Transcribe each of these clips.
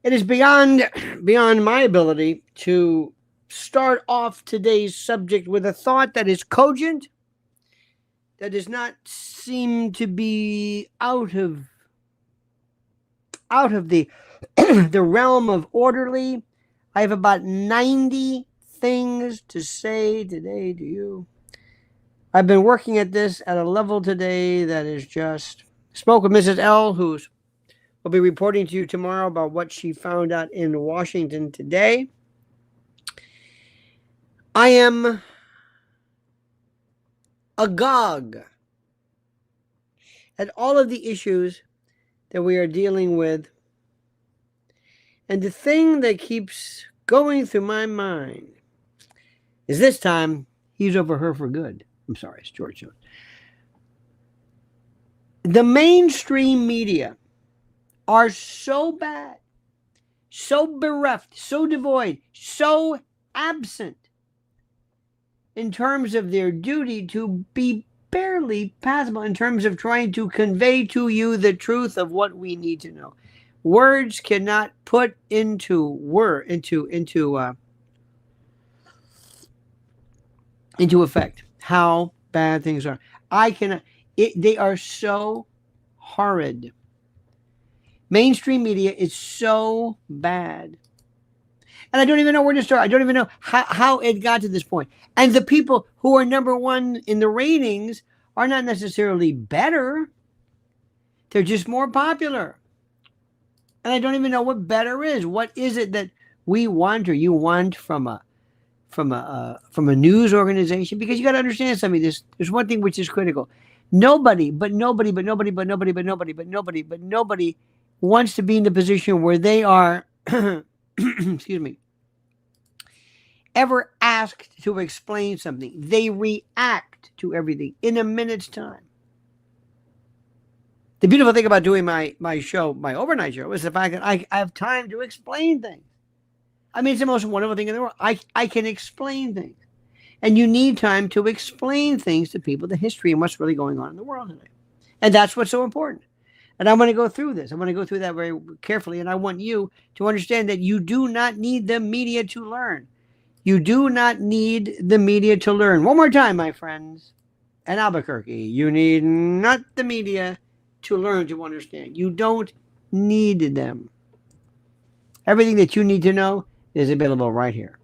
It is beyond my ability to start off today's subject with a thought that is cogent, that does not seem to be out of the the realm of orderly. I have about 90 things to say today to you. I've been working at this at a level today that is just. Spoke with Mrs. L, who's will be reporting to you tomorrow about what she found out in Washington today. I am agog at all of the issues that we are dealing with. And the thing that keeps going through my mind is this time he's over her for good. I'm sorry, it's George Jones. The mainstream media are so bad, so bereft, so devoid, so absent in terms of their duty to be barely passable in terms of trying to convey to you the truth of what we need to know. Words cannot put into effect how bad things are. I cannot. They are so horrid. Mainstream media is so bad. And I don't even know where to start. I don't even know how it got to this point. And the people who are number one in the ratings are not necessarily better. They're just more popular. And I don't even know what better is. What is it that we want or you want from a news organization? Because you got to understand something. There's one thing which is critical. Nobody wants to be in the position where they are, excuse me, ever asked to explain something. They react to everything in a minute's time. The beautiful thing about doing my show, my overnight show, is the fact that I have time to explain things. I mean, it's the most wonderful thing in the world. I can explain things. And you need time to explain things to people, the history and what's really going on in the world today. And that's what's so important. And I'm going to go through this. I'm going to go through that very carefully. And I want you to understand that you do not need the media to learn. You do not need the media to learn. One more time, my friends. In Albuquerque, you need not the media to learn to understand. You don't need them. Everything that you need to know is available right here.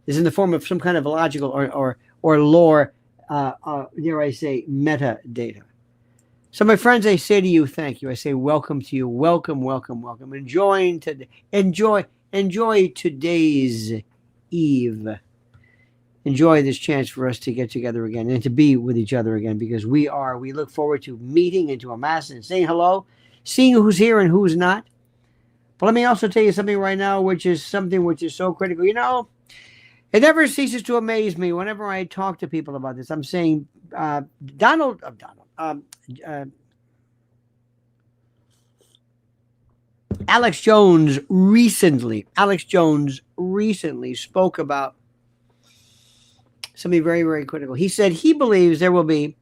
Is in the form of some kind of logical or lore, dare I say, metadata. So, my friends, I say to you, thank you. I say welcome to you. Welcome, welcome, welcome. Enjoy today's eve. Enjoy this chance for us to get together again and to be with each other again, because we look forward to meeting and to amassing and saying hello, seeing who's here and who's not. But let me also tell you something right now, which is so critical. You know, it never ceases to amaze me whenever I talk to people about this. I'm saying Alex Jones recently spoke about something very, very critical. He said he believes there will be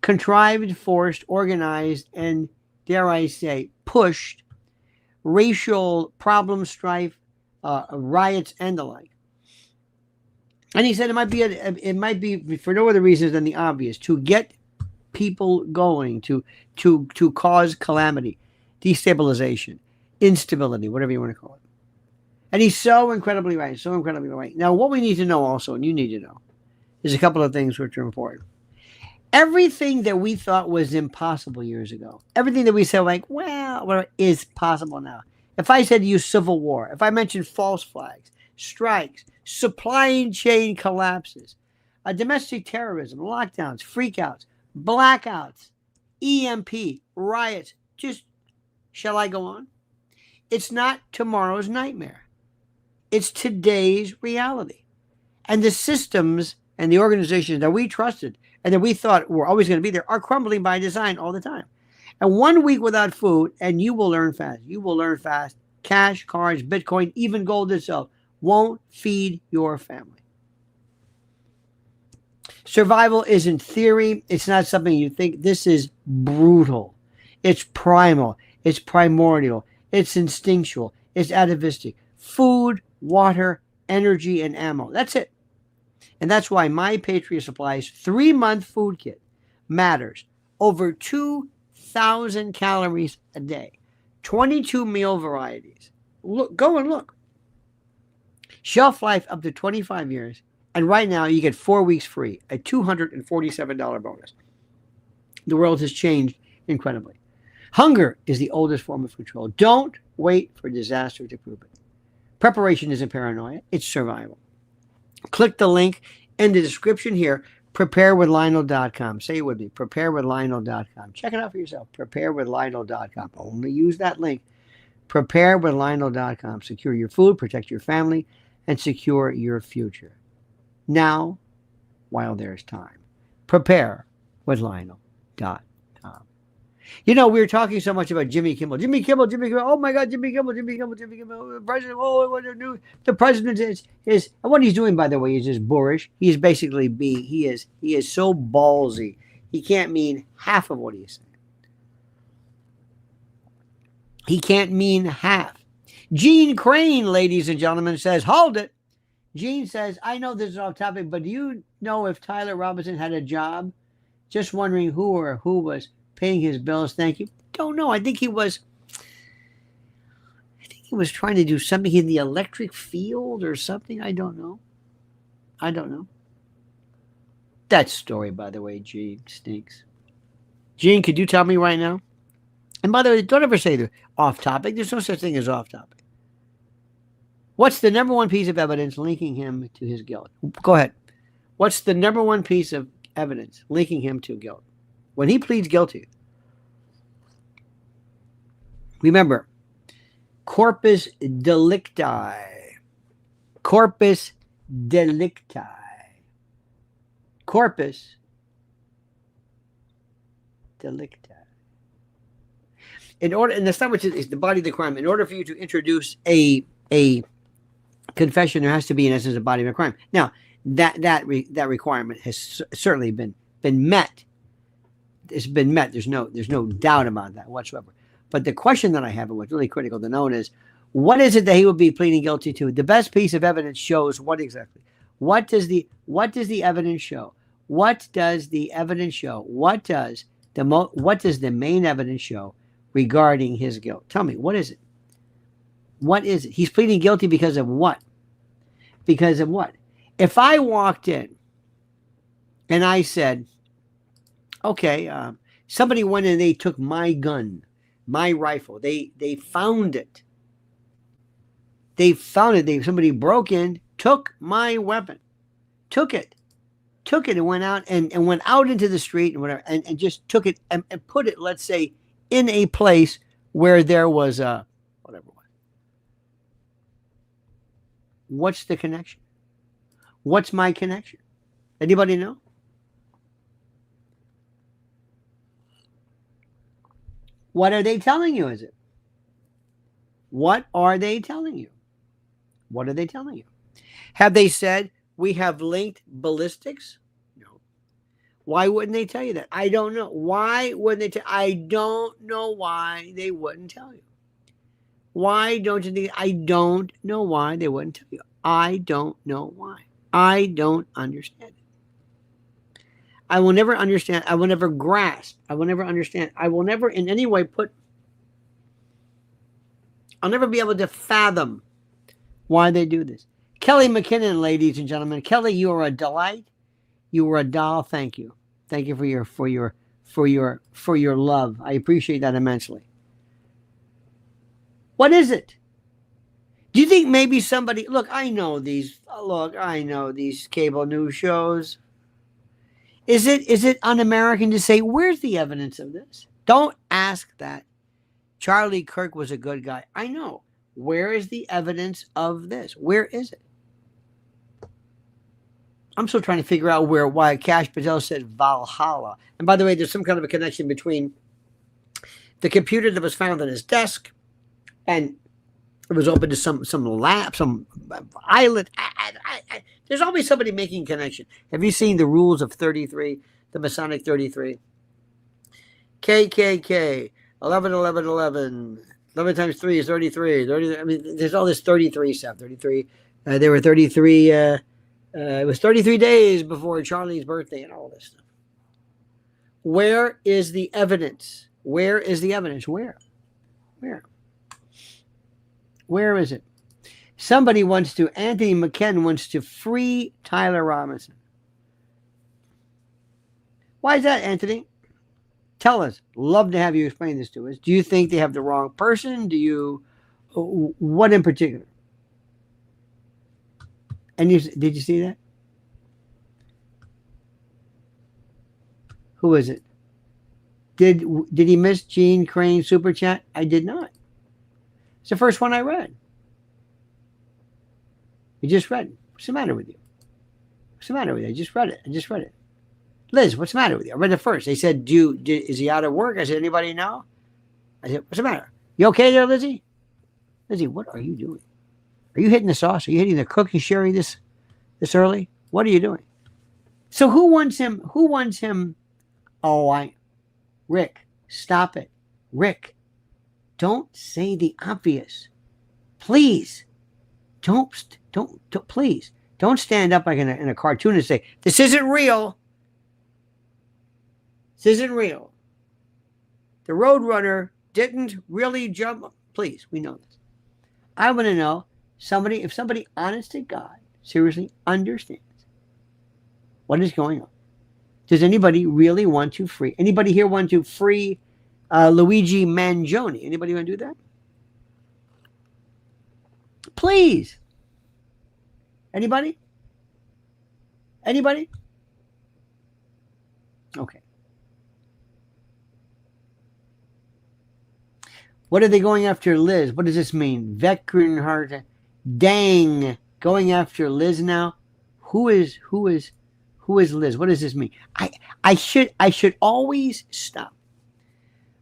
contrived, forced, organized, and, dare I say, pushed racial problem, strife, riots, and the like. And he said it might be for no other reasons than the obvious, to get people going, to cause calamity, destabilization, instability, whatever you want to call it. And he's so incredibly right, so incredibly right. Now, what we need to know also, and you need to know, is a couple of things which are important. Everything that we thought was impossible years ago, everything that we said, like, well, is possible now. If I said to you civil war, if I mentioned false flags, strikes, supply chain collapses, domestic terrorism, lockdowns, freakouts, blackouts, EMP, riots, just, shall I go on? It's not tomorrow's nightmare. It's today's reality. And the systems and the organizations that we trusted and that we thought were always going to be there are crumbling by design all the time. And 1 week without food, and you will learn fast. You will learn fast. Cash, cards, Bitcoin, even gold itself won't feed your family. Survival isn't theory. It's not something you think. This is brutal. It's primal. It's primordial. It's instinctual. is atavistic. Food, water, energy, and ammo. That's it. And that's why My Patriot Supply's 3-month food kit matters. Over 2,000 calories a day. 22 meal varieties. Look, go and look. Shelf life up to 25 years. And right now you get 4 weeks free. A $247 bonus. The world has changed incredibly. Hunger is the oldest form of control. Don't wait for disaster to prove it. Preparation isn't paranoia. It's survival. Click the link in the description here, preparewithlionel.com. Say it with me, preparewithlionel.com. Check it out for yourself, preparewithlionel.com. Only use that link, preparewithlionel.com. Secure your food, protect your family, and secure your future. Now, while there's time, preparewithlionel.com. You know, we were talking so much about Jimmy Kimmel. Jimmy Kimmel. Oh my God, Jimmy Kimmel. The president. Oh, what a new. The president is. And what he's doing, by the way, is just boorish. He's basically He is so ballsy. He can't mean half of what he's saying. He can't mean half. Gene Crane, ladies and gentlemen, says, hold it. Gene says, I know this is off topic, but do you know if Tyler Robinson had a job? Just wondering who was paying his bills. Thank you. Don't know. I think he was trying to do something in the electric field or something. I don't know. That story, by the way, Gene, stinks. Gene, could you tell me right now? And by the way, don't ever say they're off topic. There's no such thing as off topic. What's the number one piece of evidence linking him to his guilt? Go ahead. What's the number one piece of evidence linking him to guilt? When he pleads guilty, remember, corpus delicti. Corpus delicti. Corpus delicti. In order, and that's not what is the body of the crime. In order for you to introduce a confession, there has to be, in essence, a body of a crime. Now, that requirement has certainly been met. It's been met. There's no doubt about that whatsoever. But the question that I have, and what's really critical to know, is what is it that he would be pleading guilty to? The best piece of evidence shows what exactly. What does the evidence show? What does the evidence show? What does the main evidence show regarding his guilt? Tell me, what is it? What is it? He's pleading guilty because of what? Because of what? If I walked in and I said, okay, somebody went and they took my gun, my rifle. They found it. Somebody broke in, took my weapon, took it and went out and went out into the street and whatever, and just took it and put it, let's say, in a place where there was a whatever. What's the connection? What's my connection? Anybody know? What are they telling you, is it? What are they telling you? What are they telling you? Have they said we have linked ballistics? No. Why wouldn't they tell you that? I don't know. Why wouldn't they I don't know why they wouldn't tell you. Why don't you think? I don't know why they wouldn't tell you. I don't know why. I don't understand it. I will never understand. I will never grasp. I will never understand. I will never in any way I'll never be able to fathom why they do this. Kelly McKinnon, ladies and gentlemen. Kelly, you are a delight. You are a doll. Thank you. Thank you for your love. I appreciate that immensely. What is it? Do you think maybe somebody I know these cable news shows. Is it un-American to say, where's the evidence of this? Don't ask that. Charlie Kirk was a good guy. I know. Where is the evidence of this? Where is it? I'm still trying to figure out why Kash Patel said Valhalla. And by the way, there's some kind of a connection between the computer that was found on his desk and it was open to some lab, some island. There's always somebody making a connection. Have you seen the rules of 33, the Masonic 33? KKK, 11, 11, 11. 11 times 3 is 33. 30, I mean, there's all this 33 stuff. 33. There were 33. It was 33 days before Charlie's birthday and all this stuff. Where is the evidence? Where is the evidence? Where? Where is it? Anthony McKen wants to free Tyler Robinson. Why is that, Anthony? Tell us. Love to have you explain this to us. Do you think they have the wrong person? What in particular? And did you see that? Who is it? Did he miss Gene Crane super chat? I did not. It's the first one I read. You just read it. What's the matter with you? What's the matter with you? I just read it. Liz, what's the matter with you? I read it first. They said, is he out of work? I said, anybody know? I said, what's the matter? You okay there, Lizzie? Lizzie, what are you doing? Are you hitting the sauce? Are you hitting the cookie sherry this early? What are you doing? So who wants him? Rick, stop it. Rick, don't say the obvious. Please. Please. Don't stand up like in a cartoon and say, this isn't real. This isn't real. The Roadrunner didn't really jump. Please, we know this. I want to know if somebody honest to God seriously understands what is going on. Does anybody really want to free? Anybody here want to free Luigi Mangione? Anybody want to do that? Please. Anybody? Okay. What are they going after Liz? What does this mean? Veteran heart. Dang. Going after Liz now? Who is Liz? What does this mean? I should always stop.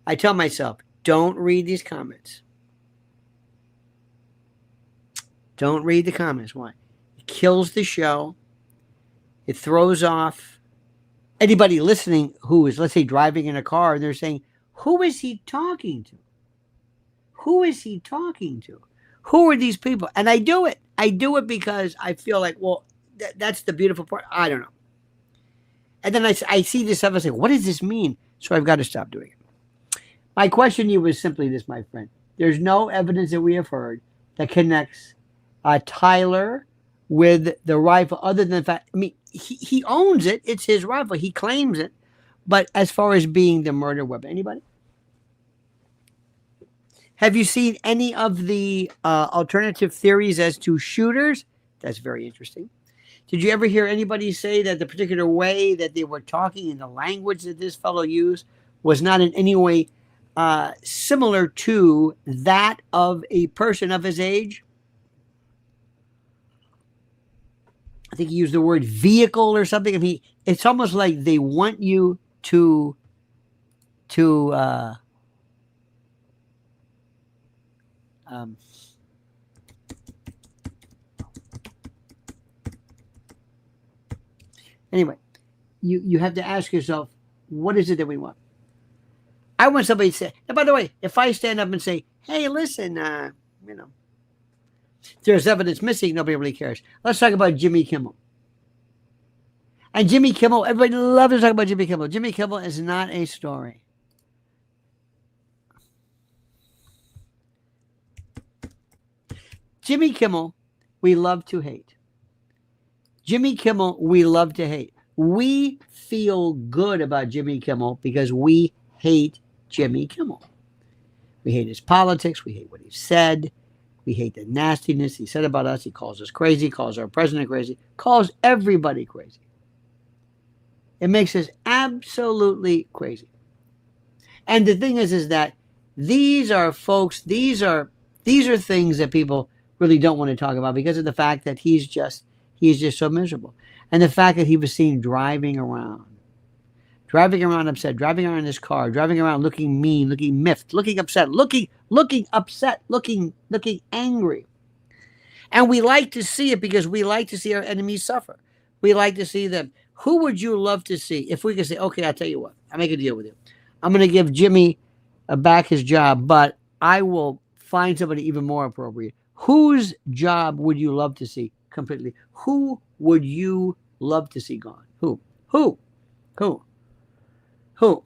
I tell myself, don't read these comments. Don't read the comments. Why? It kills the show. It throws off anybody listening who is, let's say, driving in a car and they're saying, who is he talking to? Who is he talking to? Who are these people? And I do it. I do it because I feel like, well, that's the beautiful part. I don't know. And then I see this stuff and say, what does this mean? So I've got to stop doing it. My question to you was simply this, my friend. There's no evidence that we have heard that connects Tyler with the rifle other than the fact, I mean, he owns it. It's his rifle. He claims it. But as far as being the murder weapon, anybody? Have you seen any of the alternative theories as to shooters? That's very interesting. Did you ever hear anybody say that the particular way that they were talking and the language that this fellow used was not in any way similar to that of a person of his age? I think he used the word vehicle or something. I mean, it's almost like they want you to anyway, you have to ask yourself, what is it that we want? I want somebody to say, and by the way, if I stand up and say, hey, listen, there's evidence missing, nobody really cares. Let's talk about Jimmy Kimmel. And Jimmy Kimmel, everybody loves to talk about Jimmy Kimmel. Jimmy Kimmel is not a story. Jimmy Kimmel, we love to hate. Jimmy Kimmel, we love to hate. We feel good about Jimmy Kimmel because we hate Jimmy Kimmel. We hate his politics. We hate what he said. We hate the nastiness he said about us. He calls us crazy, calls our president crazy, calls everybody crazy. It makes us absolutely crazy. And the thing is that these are folks, these are things that people really don't want to talk about because of the fact that he's just so miserable. And the fact that he was seen driving around upset, driving around in his car, driving around looking mean, looking miffed, looking upset, looking upset, looking angry. And we like to see it because we like to see our enemies suffer. We like to see them. Who would you love to see if we could say, okay, I'll tell you what, I'll make a deal with you. I'm going to give Jimmy back his job, but I will find somebody even more appropriate. Whose job would you love to see completely? Who would you love to see gone? Who? Who? Who? Who?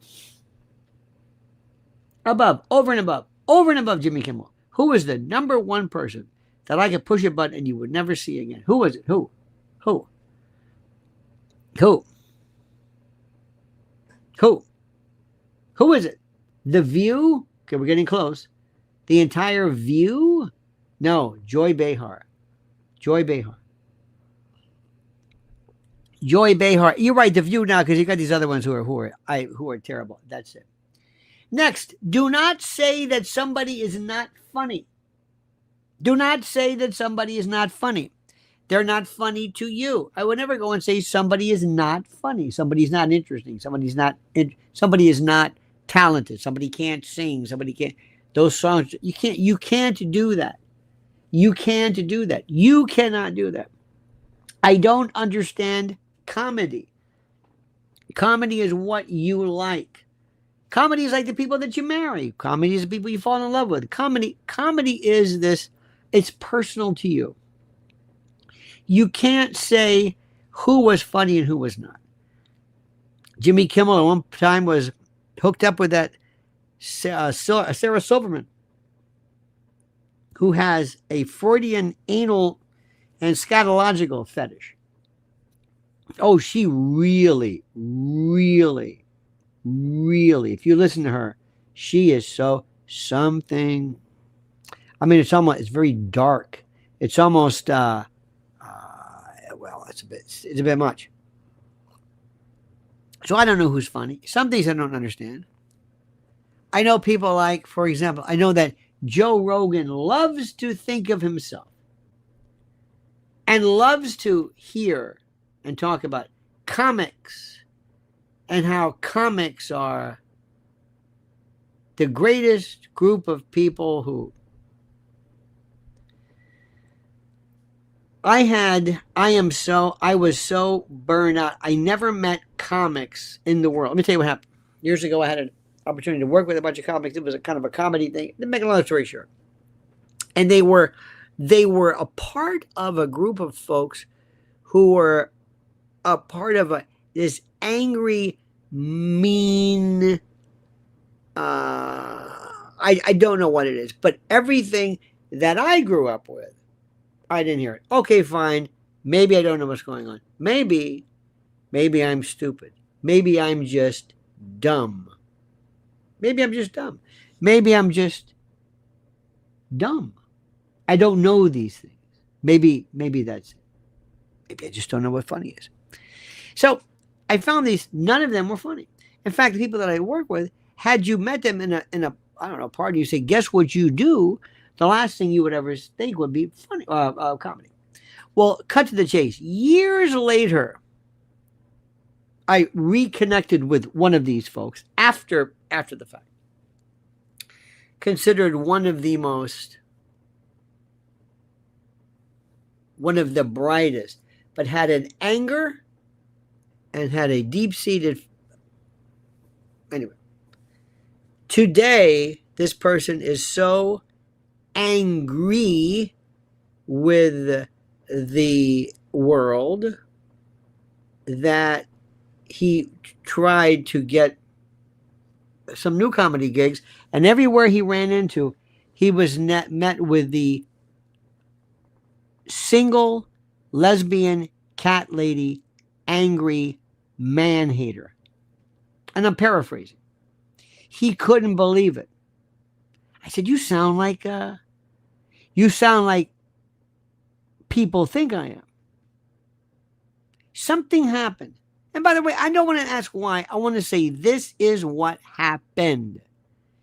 Over and above Jimmy Kimmel. Who is the number one person that I could push a button and you would never see again? Who is it? Who? Who? Who? Who? Who is it? The View? Okay, we're getting close. The entire View? No, Joy Behar. Joy Behar. Joy Behar. You're right, The View now, because you got these other ones who are terrible. That's it. Next, do not say that somebody is not funny. Do not say that somebody is not funny. They're not funny to you. I would never go and say somebody is not funny. Somebody's not interesting. Somebody is not talented. Somebody can't sing. Somebody can't. Those songs, you can't do that. You can't do that. You cannot do that. I don't understand comedy. Comedy is what you like. Comedy is like the people that you marry. Comedy is the people you fall in love with. Comedy is this, it's personal to you. You can't say who was funny and who was not. Jimmy Kimmel at one time was hooked up with that Sarah Silverman, who has a Freudian anal and scatological fetish. Oh, she really, really, really, if you listen to her, she is so something. I mean, it's very dark. It's almost, it's a bit much. So I don't know who's funny. Some things I don't understand. I know people like, for example, I know that Joe Rogan loves to think of himself and loves to hear and talk about comics and how comics are the greatest group of people who I was so burned out. I never met comics in the world. Let me tell you what happened. Years ago, I had an opportunity to work with a bunch of comics. It was a kind of a comedy thing. To make a long story short, and they were a part of a group of folks who were a part of this angry, mean. I don't know what it is, but everything that I grew up with, I didn't hear it. Okay, fine. Maybe I don't know what's going on. Maybe I'm stupid. Maybe I'm just dumb. Maybe I'm just dumb. Maybe I'm just dumb. I don't know these things. Maybe that's it. Maybe I just don't know what funny is. So I found none of them were funny. In fact, the people that I work with, had you met them in a I don't know, party, you say, guess what you do? The last thing you would ever think would be funny, comedy. Well, cut to the chase. Years later, I reconnected with one of these folks after the fact. Considered one of the brightest, but had an anger and had a deep-seated. Anyway, today, this person is so angry with the world that he tried to get some new comedy gigs, and everywhere he ran into, he was met with the single lesbian cat lady angry man hater. And I'm paraphrasing. He couldn't believe it. I said, you sound like people think I am. Something happened. And by the way, I don't want to ask why. I want to say this is what happened.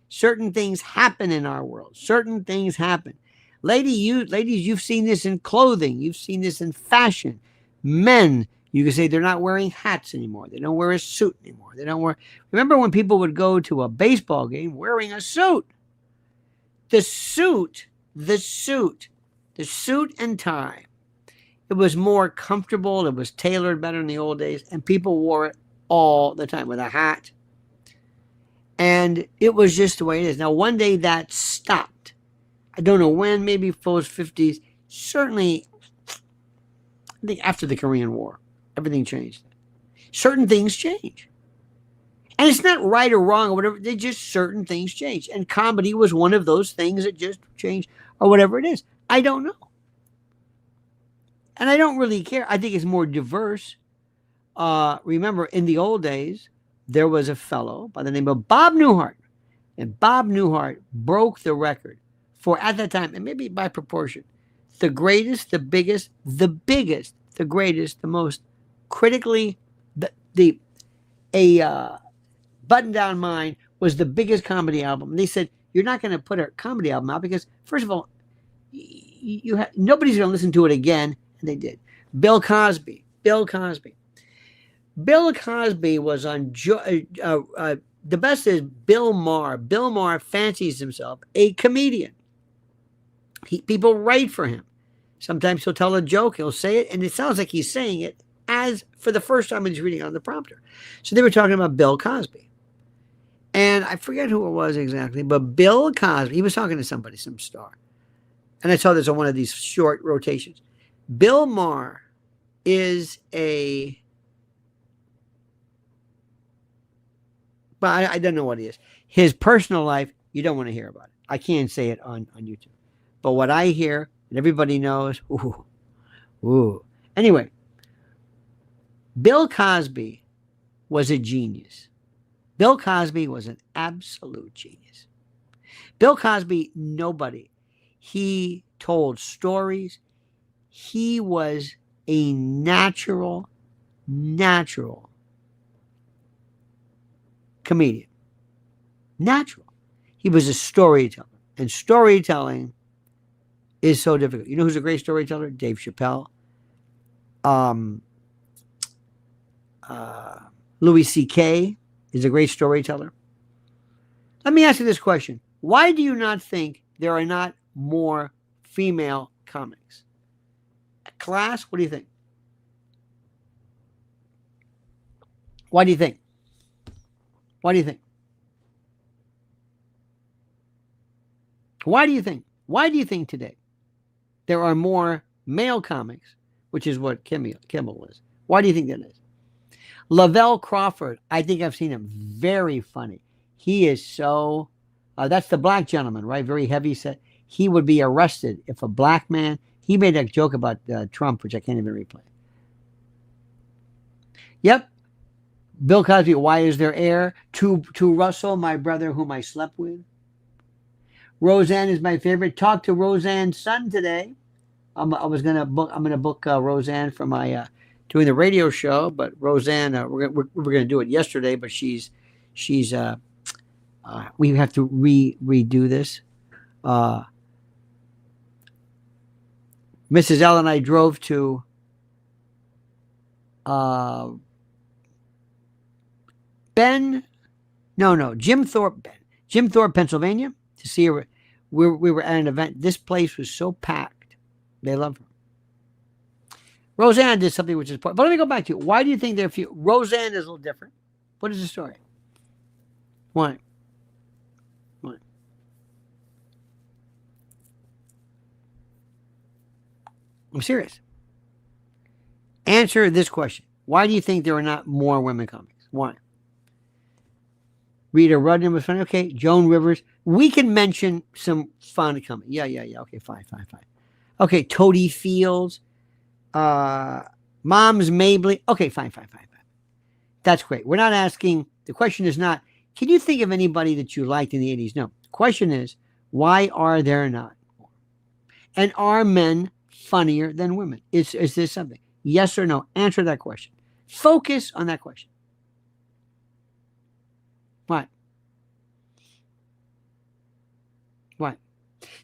Certain things happen in our world. Certain things happen. Ladies, you've seen this in clothing. You've seen this in fashion. Men, you can say they're not wearing hats anymore. They don't wear a suit anymore. Remember when people would go to a baseball game wearing a suit? The suit and tie. It was more comfortable. It was tailored better in the old days. And people wore it all the time with a hat. And it was just the way it is. Now, one day that stopped. I don't know when, maybe post 50s. Certainly, I think after the Korean War, everything changed. Certain things change. And it's not right or wrong or whatever. They just certain things change. And comedy was one of those things that just changed or whatever it is. I don't know. And I don't really care. I think it's more diverse. Remember, in the old days, there was a fellow by the name of Bob Newhart. And Bob Newhart broke the record for, at that time, and maybe by proportion, the greatest, the biggest, the greatest, the most critically, a Button Down Mind was the biggest comedy album. And they said, you're not going to put a comedy album out because, first of all, nobody's going to listen to it again. And they did. Bill Cosby was on the best is Bill Maher. Bill Maher fancies himself a comedian. People write for him. Sometimes he'll tell a joke, he'll say it, and it sounds like he's saying it as for the first time when he's reading on the prompter. So they were talking about Bill Cosby. And I forget who it was exactly, but Bill Cosby, he was talking to somebody, some star. And I saw this on one of these short rotations. Bill Maher is but I don't know what he is. His personal life, you don't want to hear about it. I can't say it on YouTube. But what I hear, and everybody knows, ooh. Anyway, Bill Cosby was a genius. Bill Cosby was an absolute genius. Bill Cosby, nobody. He told stories. He was a natural comedian. Natural. He was a storyteller. And storytelling is so difficult. You know who's a great storyteller? Dave Chappelle. Louis C.K. is a great storyteller. Let me ask you this question. Why do you not think there are not more female comics? Class, what do you think? Why do you think? Why do you think? Why do you think? Why do you think today there are more male comics, which is what Kimmel was? Why do you think that is? Lavelle Crawford, I think I've seen him. Very funny. He is so, that's the black gentleman, right? Very heavy set. He would be arrested if a black man, he made a joke about Trump, which I can't even replay. Yep. Bill Cosby, why is there air? To Russell, my brother whom I slept with. Roseanne is my favorite. Talked to Roseanne's son today. I'm gonna book Roseanne for my doing the radio show, but Roseanne, we're gonna do it yesterday, but she's we have to redo this. Mrs. L and I drove to Jim Thorpe, Pennsylvania, to see her. We were at an event. This place was so packed. They love her. Roseanne did something which is important. But let me go back to you. Why do you think there are few? Roseanne is a little different. What is the story? Why? I'm serious. Answer this question. Why do you think there are not more women comics? Why? Rita Rudner was funny. Okay. Joan Rivers. We can mention some fun coming. Yeah. Okay, fine. Okay, Toady Fields. Moms Mabley. Okay, fine. That's great. We're not asking. The question is not, can you think of anybody that you liked in the 80s? No. The question is, why are there not more? And are men funnier than women? Is this something? Yes or no? Answer that question. Focus on that question. What?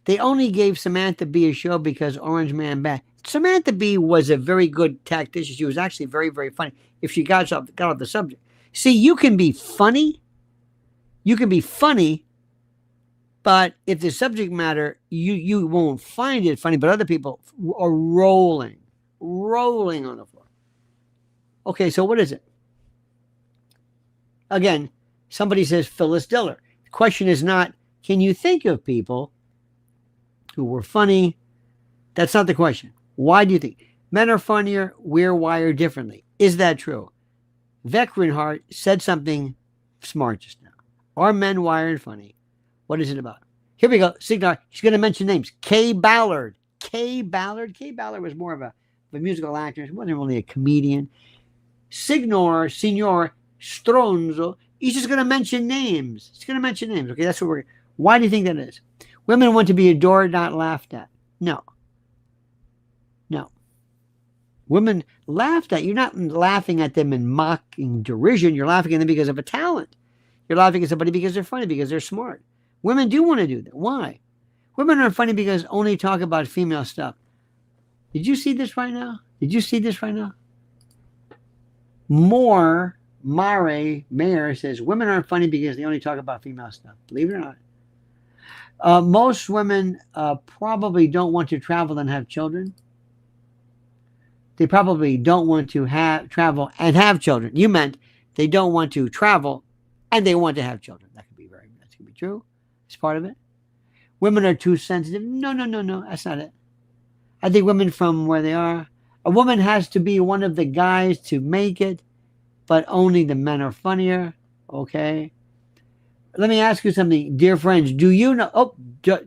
They only gave Samantha Bee a show because Orange Man Bad. Samantha Bee was a very good tactician. She was actually very, very funny if she got off the subject. See, you can be funny, but if the subject matter, you won't find it funny, but other people are rolling on the floor. Okay, so what is it? Again, Somebody says Phyllis Diller. The question is not, can you think of people who were funny? That's not the question. Why do you think? Men are funnier, we're wired differently. Is that true? Vecrenhart said something smart just now. Are men wired funny? What is it about? Here we go. Signar, she's going to mention names. Kay Ballard. Kay Ballard. Kay Ballard was more of a musical actor. She wasn't really a comedian. Signor Stronzo. He's just going to mention names. He's going to mention names. Okay, that's what we're. Why do you think that is? Women want to be adored, not laughed at. No. No. Women laughed at. You're not laughing at them in mocking derision. You're laughing at them because of a talent. You're laughing at somebody because they're funny, because they're smart. Women do want to do that. Why? Women are funny because only talk about female stuff. Did you see this right now? Did you see this right now? Mayer says, women aren't funny because they only talk about female stuff. Believe it or not. Most women probably don't want to travel and have children. They probably don't want to travel and have children. You meant they don't want to travel and they want to have children. That could be true. It's part of it. Women are too sensitive. No. That's not it. I think women from where they are. A woman has to be one of the guys to make it, but only the men are funnier. Okay. Let me ask you something, dear friends. Do you know? Oh,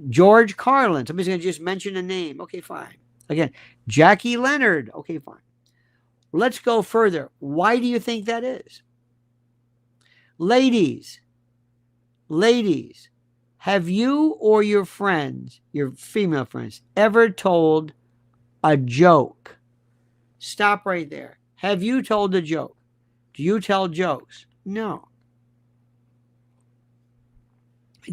George Carlin. Somebody's going to just mention a name. Okay, fine. Again, Jackie Leonard. Okay, fine. Let's go further. Why do you think that is? Ladies, have you or your friends, your female friends, ever told a joke? Stop right there. Have you told a joke? Do you tell jokes? No.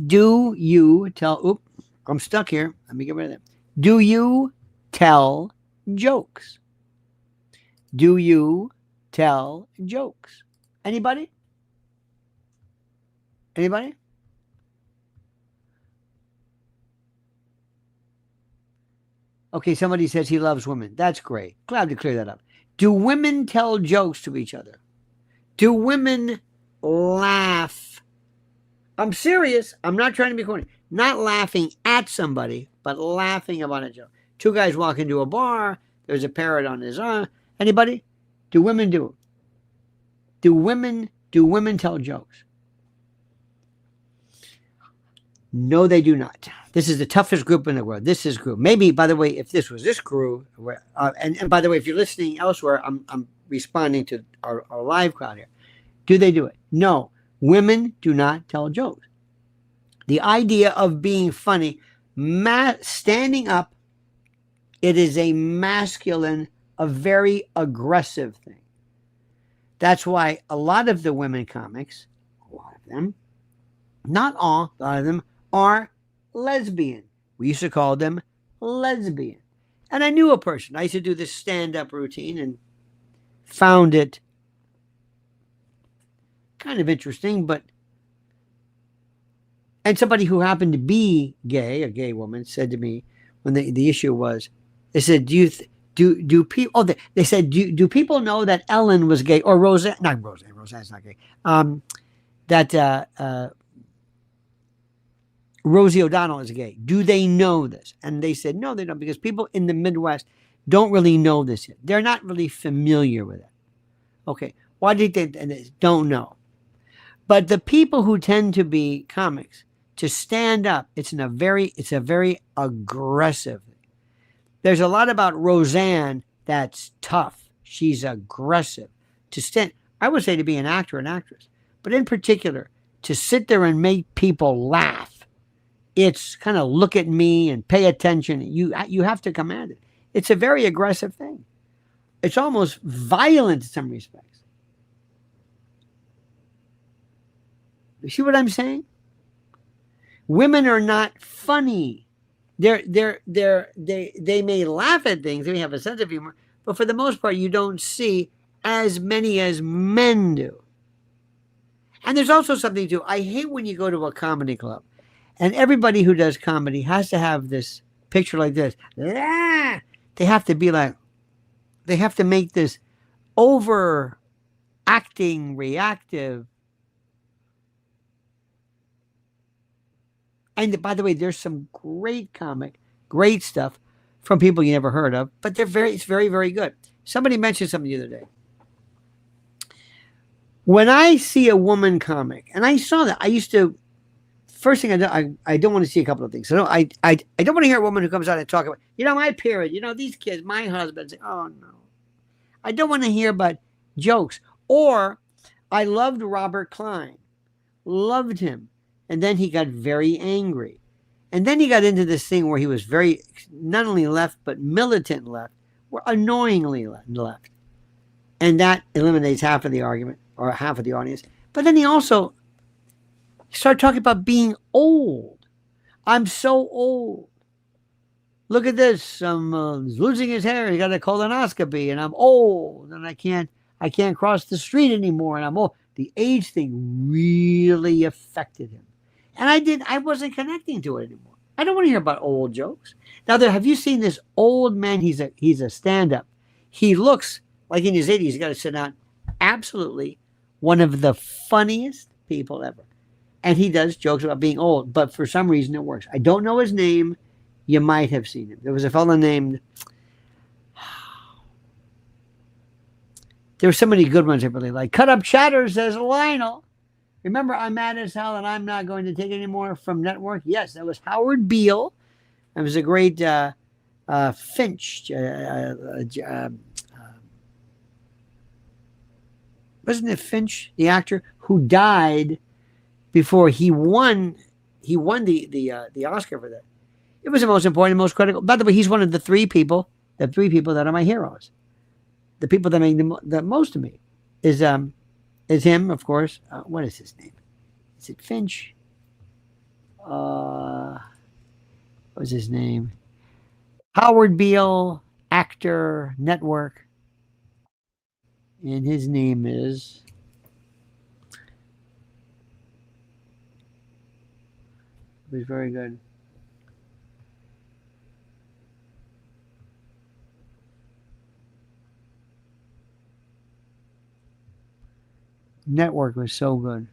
Do you tell, oops, I'm stuck here. Let me get rid of that. Do you tell jokes? Do you tell jokes? Anybody? Anybody? Okay, somebody says he loves women. That's great. Glad to clear that up. Do women tell jokes to each other? Do women laugh? I'm serious. I'm not trying to be corny. Not laughing at somebody, but laughing about a joke. Two guys walk into a bar. There's a parrot on his arm. Anybody? Do women do it? Do women tell jokes? No, they do not. This is the toughest group in the world. This is group. Maybe, by the way, if this was this group, and by the way, if you're listening elsewhere, I'm responding to our live crowd here. Do they do it? No. Women do not tell jokes. The idea of being funny, standing up, it is a masculine, a very aggressive thing. That's why a lot of the women comics, a lot of them, not all, a lot of them, are lesbian. We used to call them lesbian. And I knew a person. I used to do this stand-up routine and found it kind of interesting, and somebody who happened to be gay, a gay woman, said to me when the issue was, they said, do people, they said, do people know that Ellen was gay, or Roseanne's not gay, that Rosie O'Donnell is gay. Do they know this? And they said, no, they don't, because people in the Midwest don't really know this yet. They're not really familiar with it. Okay, why do they don't know? But the people who tend to be comics, to stand up, it's a very aggressive thing. There's a lot about Roseanne that's tough. She's aggressive. To stand, I would say, to be an actor, an actress, but in particular, to sit there and make people laugh. It's kind of look at me and pay attention. You have to command it. It's a very aggressive thing. It's almost violent in some respects. You see what I'm saying? Women are not funny. They may laugh at things. They may have a sense of humor, but for the most part, you don't see as many as men do. And there's also something too. I hate when you go to a comedy club, and everybody who does comedy has to have this picture like this. They have to be like, they have to make this overacting, reactive And by the way, there's some great stuff from people you never heard of, but it's very, very good. Somebody mentioned something the other day. When I see a woman comic, and I saw that, I used to first thing I don't want to see a couple of things. So I don't want to hear a woman who comes out and talk about, my period, these kids, my husband. Oh no, I don't want to hear about jokes. Or I loved Robert Klein, loved him, and then he got very angry, and then he got into this thing where he was very not only left but militant left, or annoyingly left, and that eliminates half of the argument or half of the audience. But then he also started talking about being old. I'm so old. Look at this. I'm losing his hair. He got a colonoscopy, and I'm old, and I can't cross the street anymore, and I'm old. The age thing really affected him, and I wasn't connecting to it anymore. I don't want to hear about old jokes. Now, have you seen this old man? He's a stand-up. He looks like in his 80s. He's got to sit down. Absolutely, one of the funniest people ever. And he does jokes about being old, but for some reason it works. I don't know his name. You might have seen him. There was a fellow named. There were so many good ones I really like. Cut up chatter, says Lionel. Remember, I'm mad as hell and I'm not going to take any more from Network? Yes, that was Howard Beale. It was a great Finch. Wasn't it Finch, the actor, who died before he won the Oscar for that? It was the most important, most critical. By the way, he's one of the three people that are my heroes. The people that mean the most to me is him, of course. What is his name? Is it Finch? What was his name? Howard Beale, actor, Network. And his name is. It was very good. Network was so good.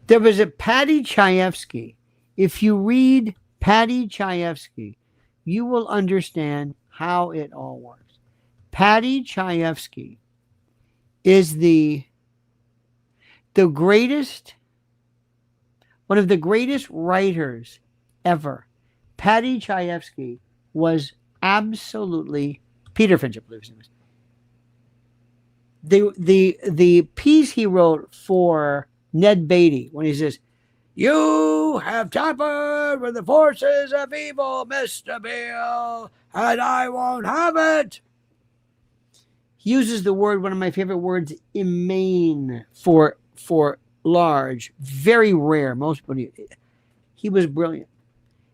There was a Patty Chayefsky. If you read Patty Chayefsky, you will understand how it all works. Patty Chayefsky is the greatest, one of the greatest writers ever. Patty Chayefsky was absolutely Peter Finch, I believe his name is. The piece he wrote for Ned Beatty when he says, "You have tampered with the forces of evil, Mr. Beale, and I won't have it." He uses the word, one of my favorite words, immane, for large, very rare. Most people, he was brilliant.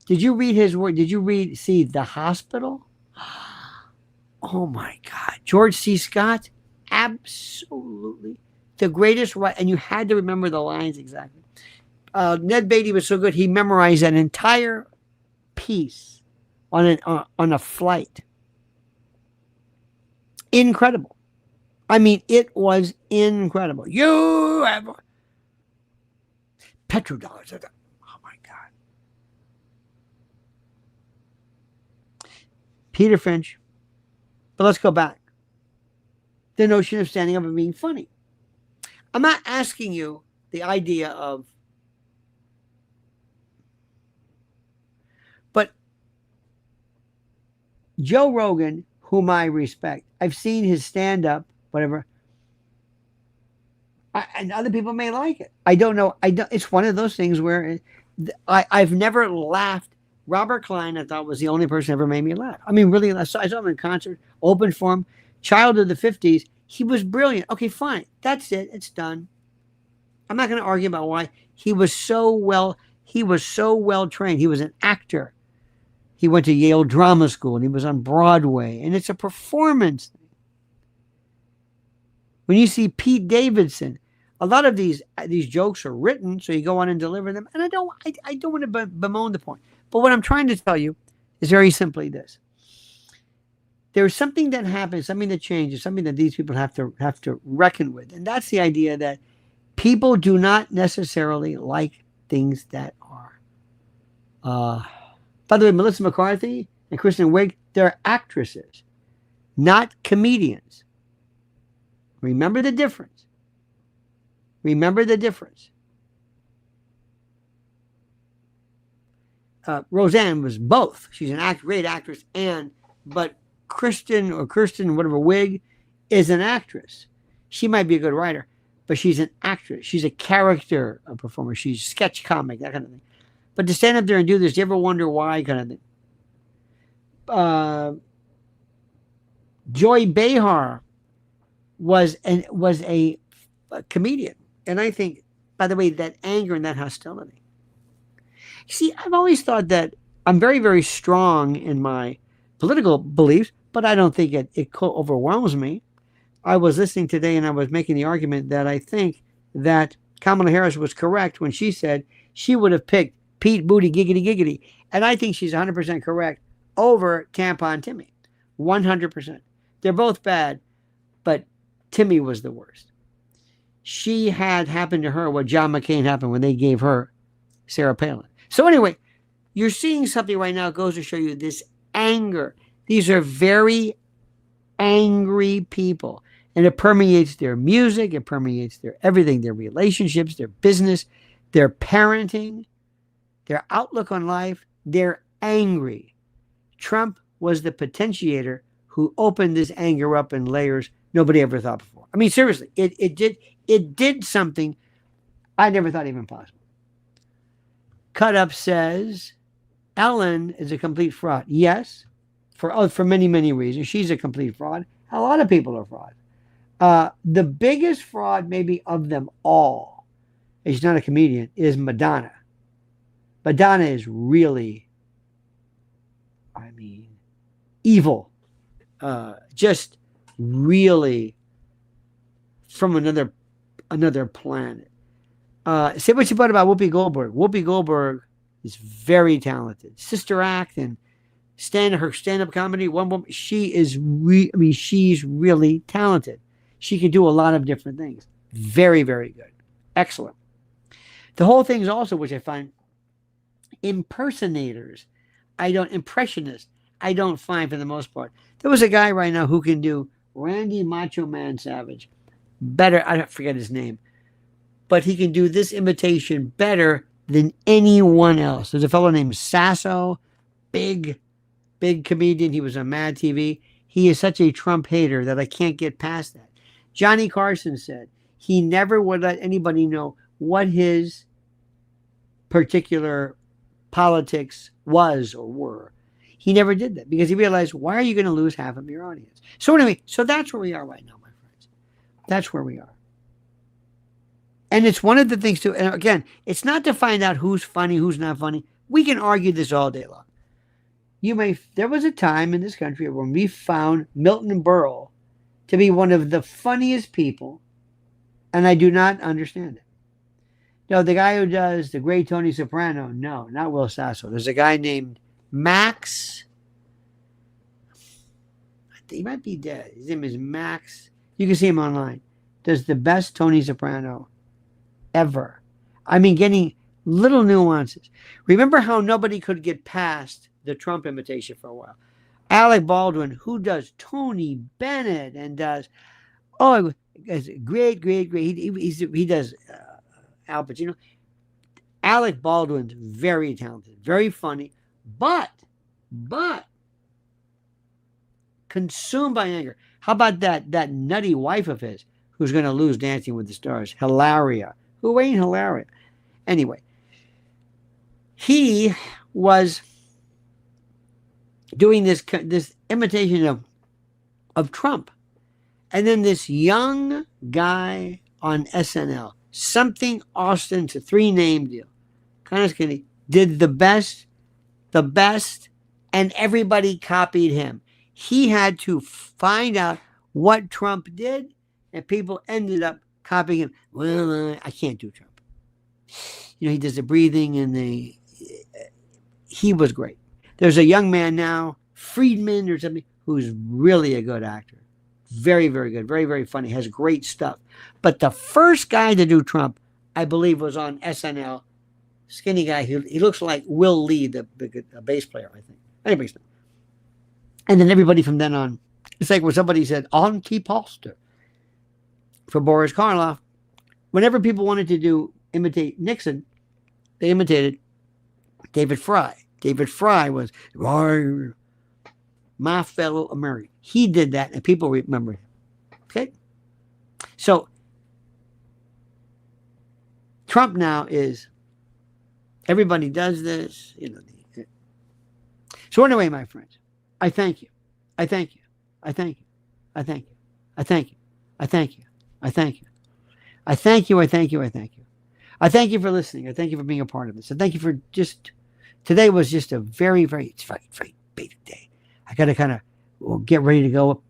Did you read his work? Did you see The Hospital? Oh my God. George C. Scott, absolutely the greatest, and you had to remember the lines exactly. Ned Beatty was so good, he memorized an entire piece on a flight. Incredible. I mean, it was incredible. You have petrodollars. Oh my God. Peter Finch. But let's go back. The notion of standing up and being funny. I'm not asking you the idea of, but Joe Rogan, whom I respect, I've seen his stand up, whatever, and other people may like it. I don't know. It's one of those things where I've never laughed. Robert Klein, I thought, was the only person who ever made me laugh. I mean, really, I saw him in concert, open for him, child of the 50s. He was brilliant. Okay, fine. That's it. It's done. I'm not going to argue about why. He was so well trained. He was an actor. He went to Yale Drama School and he was on Broadway. And it's a performance. When you see Pete Davidson, a lot of these jokes are written, so you go on and deliver them. And I don't want to bemoan the point. But what I'm trying to tell you is very simply this. There's something that happens, something that changes, something that these people have to reckon with. And that's the idea that people do not necessarily like things that are Uh, by the way, Melissa McCarthy and Kristen Wiig, they're actresses, not comedians. Remember the difference. Remember the difference. Roseanne was both. She's an great actress, but Kirsten, whatever Wiig, is an actress. She might be a good writer, but she's an actress. She's a character a performer. She's sketch comic, that kind of thing. But to stand up there and do this, you ever wonder why? Kind of thing. Uh, Joy Behar was a comedian, and I think, by the way, that anger and that hostility. See, I've always thought that I'm very, very strong in my political beliefs, but I don't think it overwhelms me. I was listening today and I was making the argument that I think that Kamala Harris was correct when she said she would have picked Pete Booty Giggity Giggity. And I think she's 100% correct over Tampon Timmy. 100%. They're both bad, but Timmy was the worst. She had happened to her what John McCain happened when they gave her Sarah Palin. So anyway, you're seeing something right now goes to show you this anger. These are very angry people. And it permeates their music, it permeates their everything, their relationships, their business, their parenting, their outlook on life. They're angry. Trump was the potentiator who opened this anger up in layers nobody ever thought before. I mean, seriously, it did something I never thought even possible. Cut Up says Ellen is a complete fraud. Yes, for many, many reasons. She's a complete fraud. A lot of people are fraud. The biggest fraud, maybe of them all, and she's not a comedian, is Madonna. Madonna is really, I mean, evil. Just really from another planet. Say what you want about Whoopi Goldberg. Whoopi Goldberg is very talented. Sister Act and her stand-up comedy. One woman, she's really talented. She can do a lot of different things. Very, very good. Excellent. The whole thing is also, which I find, impersonators. Impressionists. I don't find for the most part. There was a guy right now who can do Randy Macho Man Savage better. I forget his name. But he can do this imitation better than anyone else. There's a fellow named Sasso, big comedian. He was on Mad TV. He is such a Trump hater that I can't get past that. Johnny Carson said he never would let anybody know what his particular politics was or were. He never did that because he realized, why are you going to lose half of your audience? So anyway, so that's where we are right now, my friends. That's where we are. And it's one of the things too, and again, it's not to find out who's funny, who's not funny. We can argue this all day long. There was a time in this country when we found Milton Berle to be one of the funniest people, and I do not understand it. No, the guy who does the great Tony Soprano, no, not Will Sasso. There's a guy named Max. He might be dead. His name is Max. You can see him online. Does the best Tony Soprano ever. I mean, getting little nuances. Remember how nobody could get past the Trump imitation for a while? Alec Baldwin, who does Tony Bennett and does, great. He does Al Pacino. Alec Baldwin's very talented, very funny, but consumed by anger. How about that nutty wife of his who's going to lose Dancing with the Stars? Hilaria. Who ain't Hilaria? Anyway, he was doing this imitation of Trump. And then this young guy on SNL, something Austin, it's a 3-name deal, kind of skinny, did the best, and everybody copied him. He had to find out what Trump did, and people ended up copying him. Well, I can't do Trump. He does the breathing and he was great. There's a young man now, Friedman or something, who's really a good actor. Very, very good. Very, very funny. Has great stuff. But the first guy to do Trump, I believe, was on SNL skinny guy. He looks like Will Lee, the bass player, I think. Anyways, and then everybody from then on, it's like when somebody said anti-poster for Boris Karloff. Whenever people wanted to imitate Nixon, they imitated David Fry. David Fry was my fellow American. He did that, and people remember him. Okay, so Trump now is everybody does this, So anyway, my friends, I thank you. I thank you. I thank you. I thank you. I thank you. I thank you. I thank you. I thank you. I thank you. I thank you. I thank you for listening. I thank you for being a part of this. And thank you for today was just a very, very big day. I got to kind of get ready to go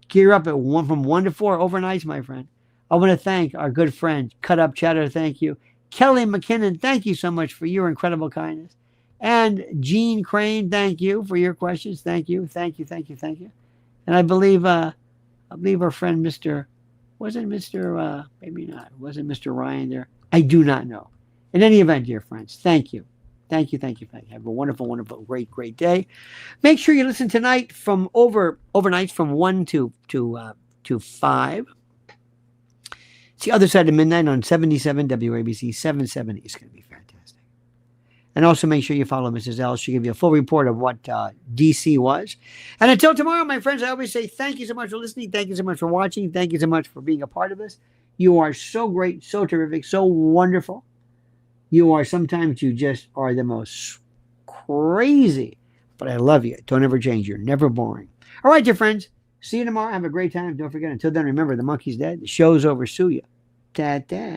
gear up from 1 to 4 overnights, my friend. I want to thank our good friend, Cut Up Cheddar. Thank you. Kelly McKinnon, thank you so much for your incredible kindness. And Gene Crane, thank you for your questions. Thank you. Thank you. Thank you. Thank you. And I believe our friend maybe not. Wasn't Mr. Ryan there? I do not know. In any event, dear friends, thank you. Thank you, thank you, thank you. Have a wonderful, wonderful, great, great day. Make sure you listen tonight from overnight from 1 to 5. It's the other side of midnight on 77 WABC 770. It's going to be fantastic. And also make sure you follow Mrs. L. She'll give you a full report of what DC was. And until tomorrow, my friends, I always say thank you so much for listening. Thank you so much for watching. Thank you so much for being a part of this. You are so great, so terrific, so wonderful. Sometimes you just are the most crazy. But I love you. Don't ever change. You're never boring. All right, dear friends. See you tomorrow. Have a great time. Don't forget, until then, remember, the monkey's dead. The show's over. Sue ya. Ta-ta.